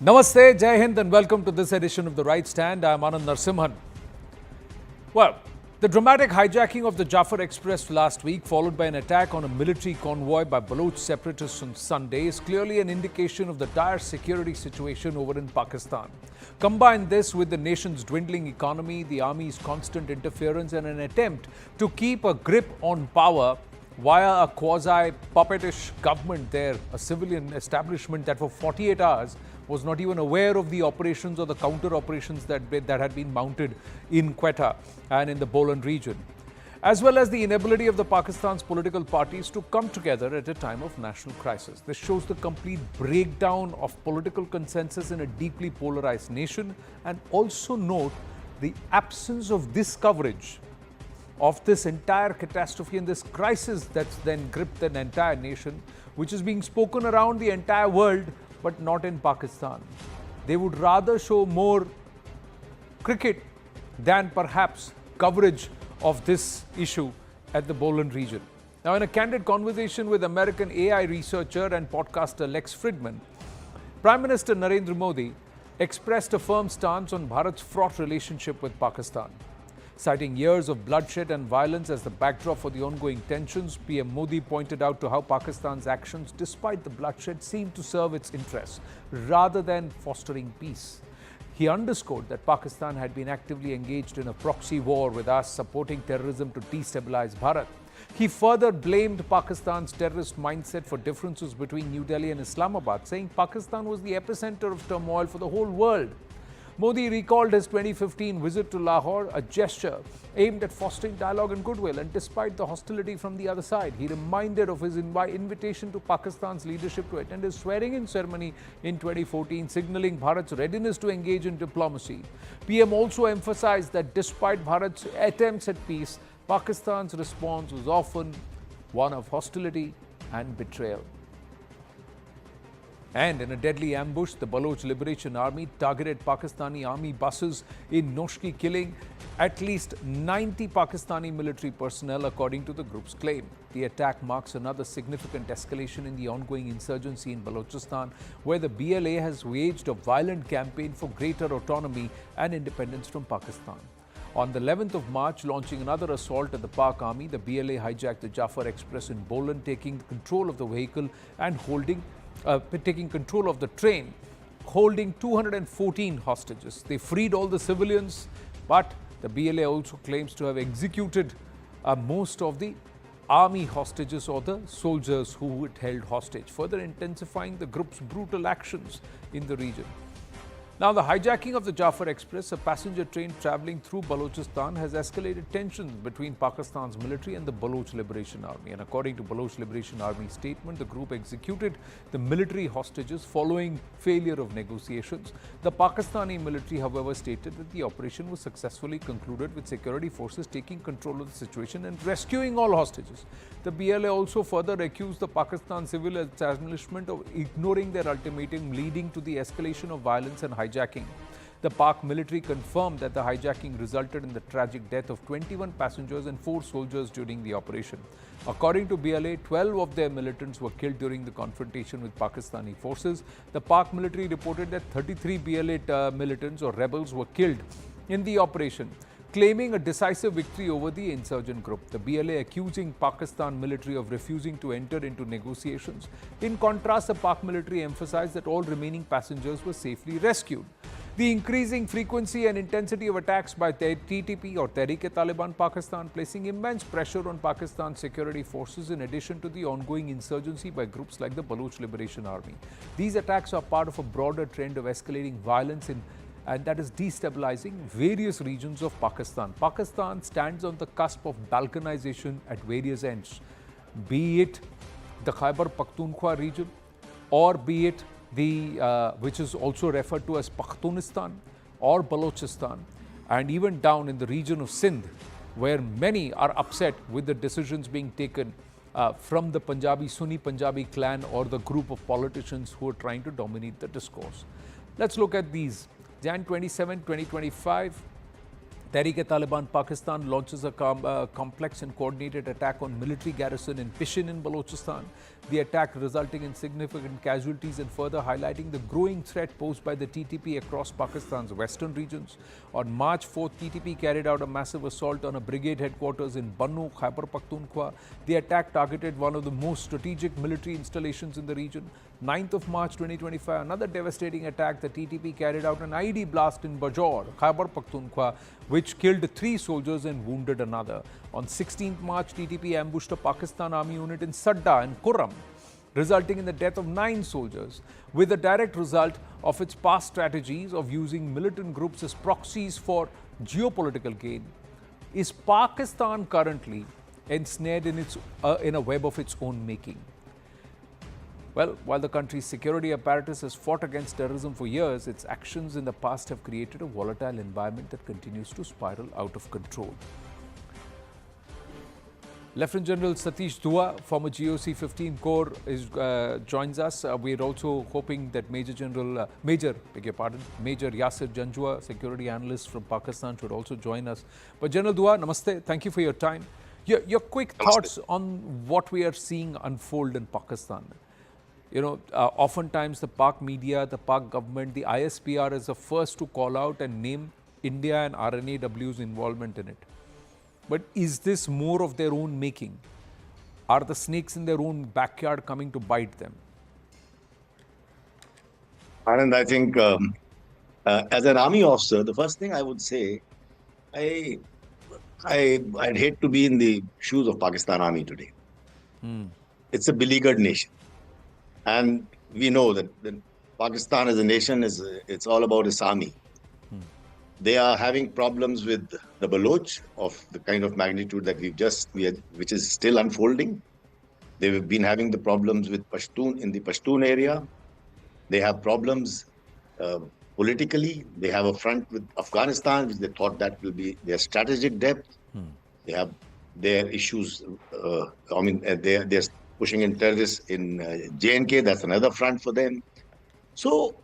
Namaste, Jai Hind, and welcome to this edition of The Right Stand. I am Anand Narsimhan. Well, the dramatic hijacking of the Jaffer Express last week, followed by an attack on a military convoy by Baloch separatists on Sunday, is clearly an indication of the dire security situation over in Pakistan. Combine this with the nation's dwindling economy, the army's constant interference, and an attempt to keep a grip on power via a quasi-puppetish government there, a civilian establishment that for 48 hours was not even aware of the operations or the counter-operations that had been mounted in Quetta and in the Bolan region, as well as the inability of the Pakistan's political parties to come together at a time of national crisis. This shows the complete breakdown of political consensus in a deeply polarized nation, and also note the absence of this coverage of this entire catastrophe and this crisis that's then gripped an entire nation, which is being spoken around the entire world, but not in Pakistan. They would rather show more cricket than perhaps coverage of this issue at the Bolan region. Now, in a candid conversation with American AI researcher and podcaster Lex Fridman, Prime Minister Narendra Modi expressed a firm stance on Bharat's fraught relationship with Pakistan. Citing years of bloodshed and violence as the backdrop for the ongoing tensions, PM Modi pointed out to how Pakistan's actions, despite the bloodshed, seemed to serve its interests rather than fostering peace. He underscored that Pakistan had been actively engaged in a proxy war with us, supporting terrorism to destabilize Bharat. He further blamed Pakistan's terrorist mindset for differences between New Delhi and Islamabad, saying Pakistan was the epicenter of turmoil for the whole world. Modi recalled his 2015 visit to Lahore, a gesture aimed at fostering dialogue and goodwill, and despite the hostility from the other side, he reminded of his invitation to Pakistan's leadership to attend his swearing-in ceremony in 2014, signaling Bharat's readiness to engage in diplomacy. PM also emphasized that despite Bharat's attempts at peace, Pakistan's response was often one of hostility and betrayal. And in a deadly ambush, the Baloch Liberation Army targeted Pakistani army buses in Noshki, killing at least 90 Pakistani military personnel, according to the group's claim. The attack marks another significant escalation in the ongoing insurgency in Balochistan, where the BLA has waged a violent campaign for greater autonomy and independence from Pakistan. On the 11th of March, launching another assault at the Pak army, the BLA hijacked the Jaffer Express in Bolan, taking control of the vehicle and taking control of the train, holding 214 hostages. They freed all the civilians, but the BLA also claims to have executed most of the army hostages or the soldiers who it held hostage, further intensifying the group's brutal actions in the region. Now, the hijacking of the Jaffer Express, a passenger train travelling through Balochistan, has escalated tensions between Pakistan's military and the Baloch Liberation Army. And according to Baloch Liberation Army statement, the group executed the military hostages following failure of negotiations. The Pakistani military, however, stated that the operation was successfully concluded, with security forces taking control of the situation and rescuing all hostages. The BLA also further accused the Pakistan civil establishment of ignoring their ultimatum, leading to the escalation of violence and hijacking. The Pak military confirmed that the hijacking resulted in the tragic death of 21 passengers and 4 soldiers during the operation. According to BLA, 12 of their militants were killed during the confrontation with Pakistani forces. The Pak military reported that 33 BLA militants or rebels were killed in the operation, claiming a decisive victory over the insurgent group. The BLA accusing Pakistan military of refusing to enter into negotiations. In contrast, the Pak military emphasized that all remaining passengers were safely rescued. The increasing frequency and intensity of attacks by TTP or Tehreek-e-Taliban Pakistan, placing immense pressure on Pakistan's security forces, in addition to the ongoing insurgency by groups like the Baloch Liberation Army. These attacks are part of a broader trend of escalating violence and that is destabilizing various regions of Pakistan. Pakistan stands on the cusp of balkanization at various ends, be it the Khyber Pakhtunkhwa region, or be it which is also referred to as Pakhtunistan or Balochistan, and even down in the region of Sindh, where many are upset with the decisions being taken from the Sunni Punjabi clan or the group of politicians who are trying to dominate the discourse. Let's look at these. Jan 27, 2025, Tehreek-e-Taliban Pakistan launches a complex and coordinated attack on military garrison in Pishin in Balochistan. The attack resulting in significant casualties and further highlighting the growing threat posed by the TTP across Pakistan's western regions. On March 4th, TTP carried out a massive assault on a brigade headquarters in Bannu, Khyber Pakhtunkhwa. The attack targeted one of the most strategic military installations in the region. 9th of March 2025, another devastating attack. The TTP carried out an IED blast in Bajaur, Khyber Pakhtunkhwa, which killed 3 soldiers and wounded another. On 16th March, TTP ambushed a Pakistan Army unit in Sadda and Kurram, resulting in the death of 9 soldiers, with the direct result of its past strategies of using militant groups as proxies for geopolitical gain. Is Pakistan currently ensnared in a web of its own making? Well, while the country's security apparatus has fought against terrorism for years, its actions in the past have created a volatile environment that continues to spiral out of control. Lieutenant General Satish Dua, former GOC 15 Corps, joins us. We're also hoping that Major Yasir Janjua, security analyst from Pakistan, should also join us. But General Dua, namaste. Thank you for your time. Your quick thoughts on what we are seeing unfold in Pakistan. You know, oftentimes the Pak media, the Pak government, the ISPR is the first to call out and name India and RNAW's involvement in it. But is this more of their own making? Are the snakes in their own backyard coming to bite them? Anand, I think as an army officer, the first thing I would say, I'd hate to be in the shoes of Pakistan Army today. It's a beleaguered nation. And we know that Pakistan as a nation, it's all about its army. They are having problems with the Baloch of the kind of magnitude that which is still unfolding. They've been having the problems with Pashtun in the Pashtun area. They have problems politically. They have a front with Afghanistan, which they thought that will be their strategic depth. They have their issues. They're pushing in terrorists in J&K. That's another front for them. So,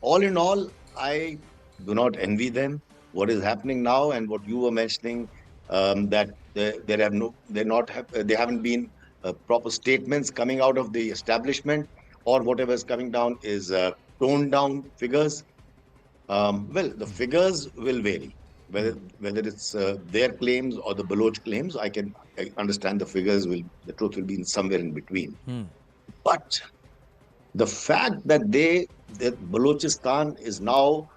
all in all, I do not envy them. What is happening now, and what you were mentioning, that they haven't been proper statements coming out of the establishment, or whatever is coming down is toned down figures. Well, the figures will vary. Whether it's their claims or the Baloch claims, I understand the truth will be somewhere in between. But the fact that Balochistan is now,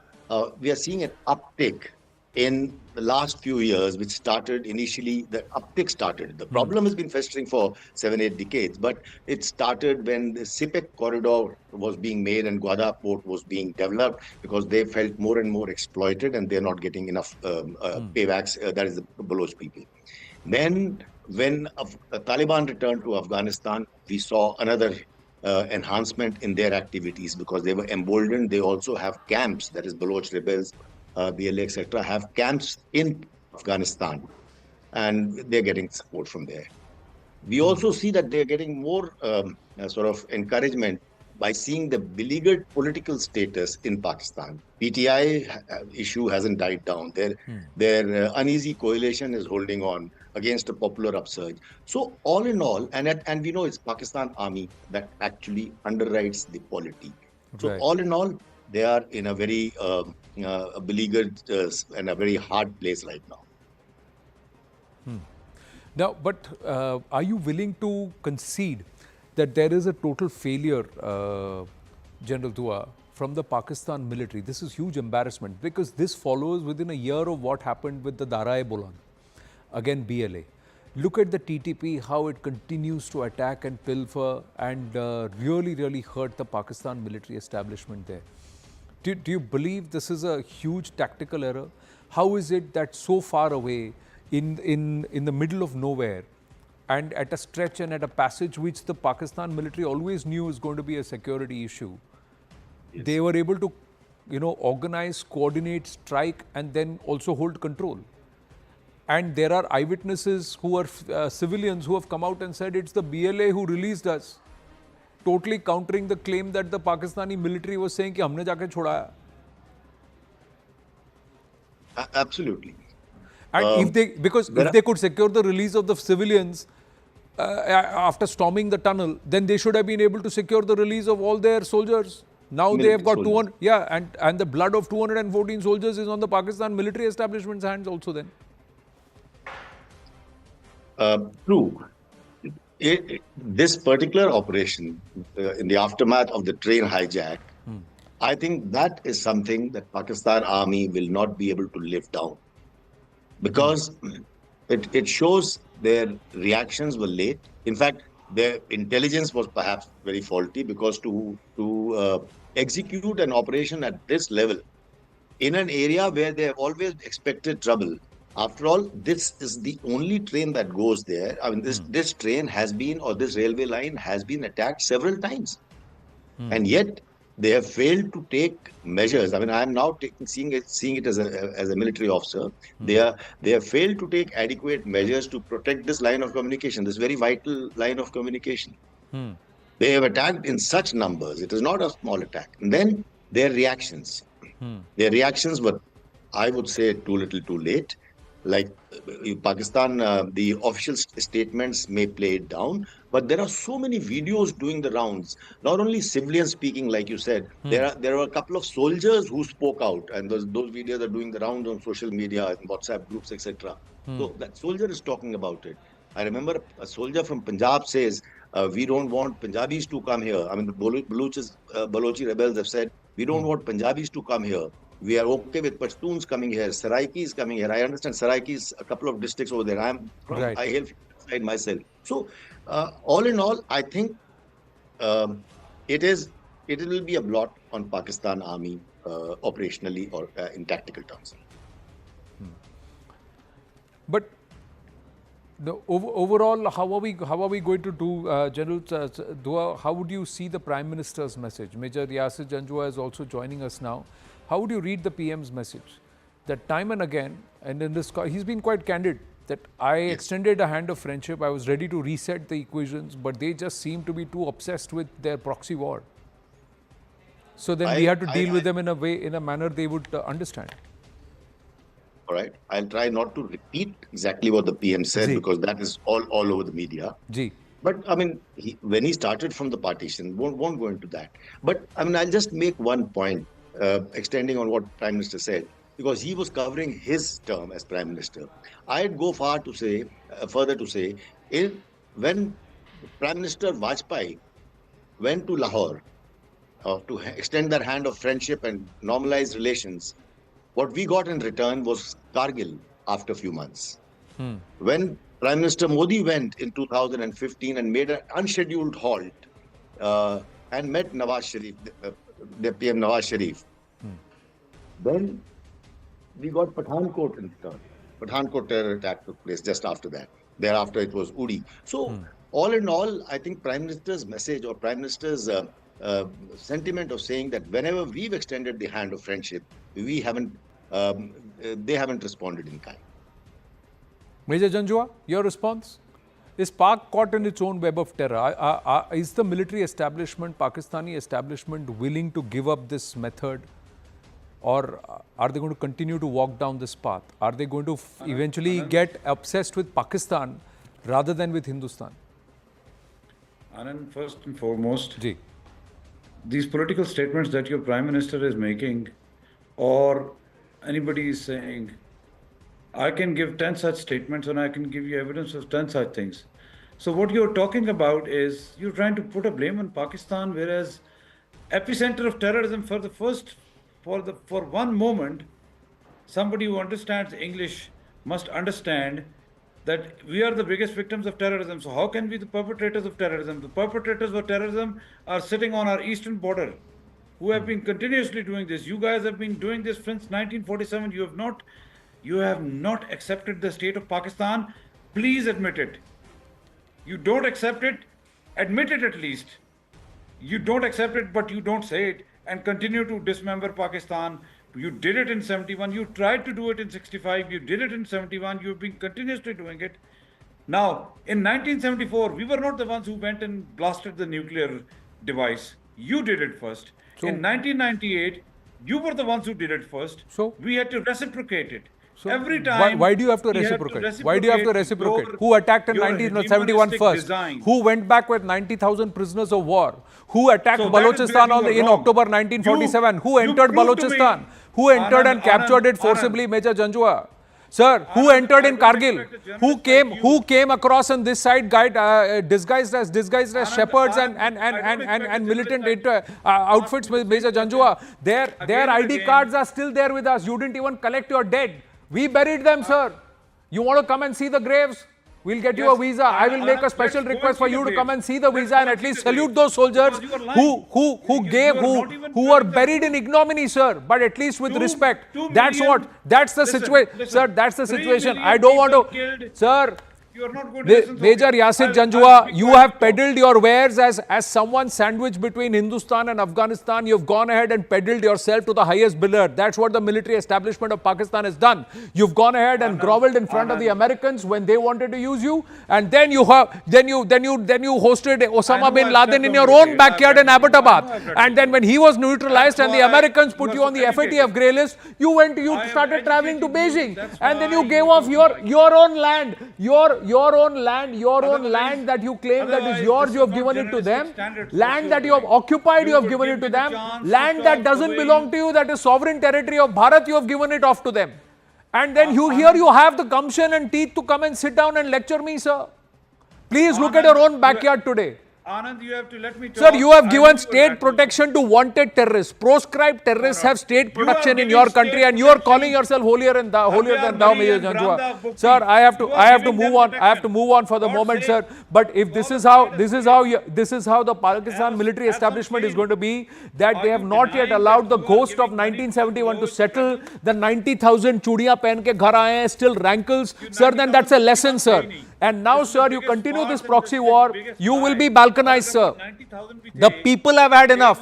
we are seeing an uptick in the last few years, which started initially, the uptick started. The problem has been festering for 7-8 decades, but it started when the Sipek corridor was being made and Gwadar port was being developed, because they felt more and more exploited and they're not getting enough paybacks, that is the Baloch people. Then when Taliban returned to Afghanistan, we saw another enhancement in their activities because they were emboldened. They also have camps, that is Baloch rebels, BLA, etc., have camps in Afghanistan, and they're getting support from there. We also see that they're getting more sort of encouragement by seeing the beleaguered political status in Pakistan. PTI issue hasn't died down. Their uneasy coalition is holding on against a popular upsurge. So all in all, and we know it's Pakistan Army that actually underwrites the polity. So right. All in all, they are in a very beleaguered and a very hard place right now. Now, but are you willing to concede that there is a total failure, General Dua, from the Pakistan military? This is huge embarrassment, because this follows within a year of what happened with the Dara-e-Bolan, again BLA. Look at the TTP, how it continues to attack and pilfer and really hurt the Pakistan military establishment there. Do you believe this is a huge tactical error? How is it that so far away, in the middle of nowhere, and at a stretch and at a passage which the Pakistan military always knew is going to be a security issue, yes, they were able to, organize, coordinate, strike, and then also hold control? And there are eyewitnesses who are civilians who have come out and said it's the BLA who released us, totally countering the claim that the Pakistani military was saying कि हमने जाके छोड़ाया. Absolutely. And if they could secure the release of the civilians after storming the tunnel, then they should have been able to secure the release of all their soldiers. Now they have got 200, and the blood of 214 soldiers is on the Pakistan military establishment's hands also then. True. This particular operation, in the aftermath of the train hijack, I think that is something that Pakistan Army will not be able to live down, because it shows their reactions were late. In fact, their intelligence was perhaps very faulty, because to execute an operation at this level in an area where they have always expected trouble. After all, this is the only train that goes there. I mean, this train has been, or this railway line has been attacked several times. And yet they have failed to take measures. I mean, I am now seeing it as a military officer. They have failed to take adequate measures to protect this line of communication, this very vital line of communication. They have attacked in such numbers. It is not a small attack. And then their reactions. Their reactions were, I would say, too little too late. Like Pakistan, the official statements may play it down, but there are so many videos doing the rounds. Not only civilians speaking, like you said, there are a couple of soldiers who spoke out, and those videos are doing the rounds on social media and WhatsApp groups, etc. So that soldier is talking about it. I remember a soldier from Punjab says, we don't want Punjabis to come here. I mean, the Balochi rebels have said, we don't want Punjabis to come here. We are okay with Pashtuns coming here. Saraiki is coming here. I understand Saraiki is a couple of districts over there. I hail from myself. So, all in all, I think it will be a blot on Pakistan Army operationally or in tactical terms. But the overall, how are we going to do, General Dua? How would you see the Prime Minister's message? Major Yasir Janjua is also joining us now. How would you read the PM's message? That time and again, and in this, he's been quite candid, that I extended a hand of friendship, I was ready to reset the equations, but they just seem to be too obsessed with their proxy war. So then we had to deal with them in a manner they would understand. All right. I'll try not to repeat exactly what the PM said, because that is all over the media. But I mean, when he started from the partition, won't go into that. But I mean, I'll just make one point, extending on what Prime Minister said, because he was covering his term as Prime Minister. I'd go further to say, when Prime Minister Vajpayee went to Lahore to extend their hand of friendship and normalize relations, what we got in return was Kargil after a few months. When Prime Minister Modi went in 2015 and made an unscheduled halt and met Nawaz Sharif, the PM Nawaz Sharif, then we got Pathankot in return. Pathankot terror attack took place just after that. Thereafter, it was Uri. So, all in all, I think Prime Minister's message, or Prime Minister's sentiment of saying that whenever we've extended the hand of friendship, they haven't responded in kind. Major Janjua, your response? Is Pak caught in its own web of terror? Is the military establishment, Pakistani establishment, willing to give up this method? Or are they going to continue to walk down this path? Are they going to eventually get obsessed with Pakistan rather than with Hindustan? Anand, first and foremost, these political statements that your Prime Minister is making, or anybody is saying, I can give 10 such statements and I can give you evidence of 10 such things. So what you're talking about is you're trying to put a blame on Pakistan, whereas epicenter of terrorism for one moment, somebody who understands English must understand that we are the biggest victims of terrorism. So how can we be the perpetrators of terrorism? The perpetrators of terrorism are sitting on our eastern border, who have been continuously doing this. You guys have been doing this since 1947. You have not accepted the state of Pakistan. Please admit it. You don't accept it, admit it at least. You don't accept it, but you don't say it, and continue to dismember Pakistan. You did it in 71. You tried to do it in 65. You did it in 71. You've been continuously doing it. Now, in 1974, we were not the ones who went and blasted the nuclear device. You did it first. In 1998, you were the ones who did it first. So we had to reciprocate it. So every time. why do you have to he had reciprocate? Why do you have to reciprocate? your- Who attacked in your 1971 hegemonistic first? design. Who went back with 90,000 prisoners of war? Who attacked So that is Balochistan where you in are wrong. October 1947? Who You entered prove to me- Balochistan? Who entered and captured it forcibly, Major Janjua? Sir, who entered in Kargil? Who came across on this side, disguised as shepherds and militant outfits with Major Janjua? Their ID cards are still there with us. You didn't even collect your dead. We buried them, sir. You want to come and see the graves? We'll get you a visa. I will make a special request for you to come and see the visa and at least salute those soldiers who were buried in ignominy, sir. But at least with respect. That's the situation, sir. That's the situation. I don't want to, sir. You are not going to listen. Major Yasir Janjua, you have peddled your wares as someone sandwiched between Hindustan and Afghanistan. You've gone ahead and peddled yourself to the highest bidder. That's what the military establishment of Pakistan has done. You've gone ahead and groveled in front of the Americans when they wanted to use you, and then you hosted Osama bin Laden in your own backyard in Abbottabad. And then when he was neutralized and the Americans put you on the FATF grey list, you started traveling to Beijing, and then you gave off your own land, your own land that you claim that is yours, you have given it to them. Land that you have occupied, you have given it to them. Land that doesn't belong to you, that is sovereign territory of Bharat, you have given it off to them. And then you have the gumption and teeth to come and sit down and lecture me, sir. Please look at your own backyard today. Anand, you have to let me talk. Sir, you have given state protection to wanted terrorists. Proscribed terrorists have state protection in your country, and you are calling yourself holier than thou, Major Janjua. Sir, I have to move on. I have to move on for the moment, sir. But if this is how the Pakistan military establishment is going to be, that they have not yet allowed the ghost of 1971 to settle, the 90,000 chudiyan pehen ke ghar aaye hain still rankles, sir, then that's a lesson, sir. And now, sir, you continue this proxy war, you will be balkanized, sir. The people have had enough.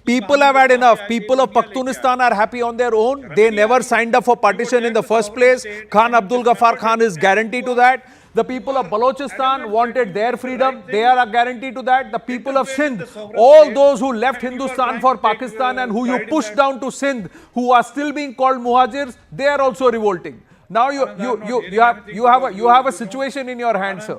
People have had enough. People of Pakhtunistan are happy on their own. They never signed up for partition in the first place. Khan Abdul Ghaffar Khan is guarantee to that. The people of Balochistan wanted their freedom. They are a guarantee to that. The people of Sindh, all those who left Hindustan for Pakistan and who you pushed down to Sindh, who are still being called muhajirs, they are also revolting. Now you have a situation in your hands, sir.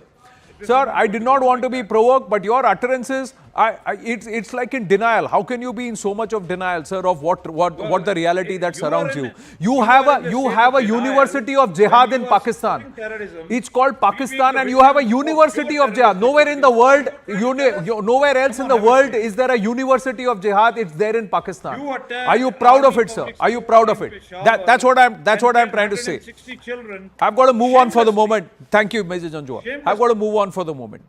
Sir, I did not want to be provoked, but your utterances, it's like in denial. How can you be in so much of denial, sir, of what the reality that surrounds you? You have a university of jihad in Pakistan. It's called Pakistan, and you have a university of jihad. Nowhere in the world, nowhere else in the world is there a university of jihad. It's there in Pakistan. Are you proud of it, sir? Are you proud of it? That's what I'm trying to say. I've got to move on for the moment. Thank you, Major Janjua. I've got to move on for the moment.